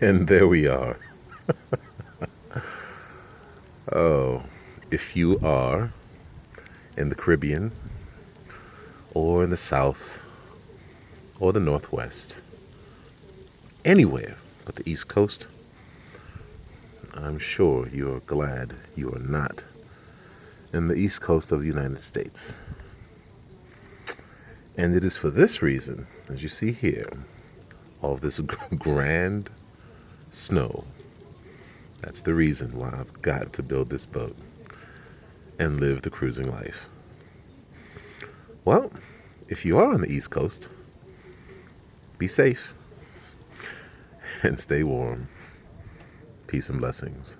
And there we are. Oh, if you are in the Caribbean or in the South or the Northwest, anywhere but the East Coast, I'm sure you're glad you are not in the East Coast of the United States. And it is for this reason, as you see here, all of this grand snow. That's the reason why I've got to build this boat and live the cruising life. Well, if you are on the East Coast, be safe and stay warm. Peace and blessings.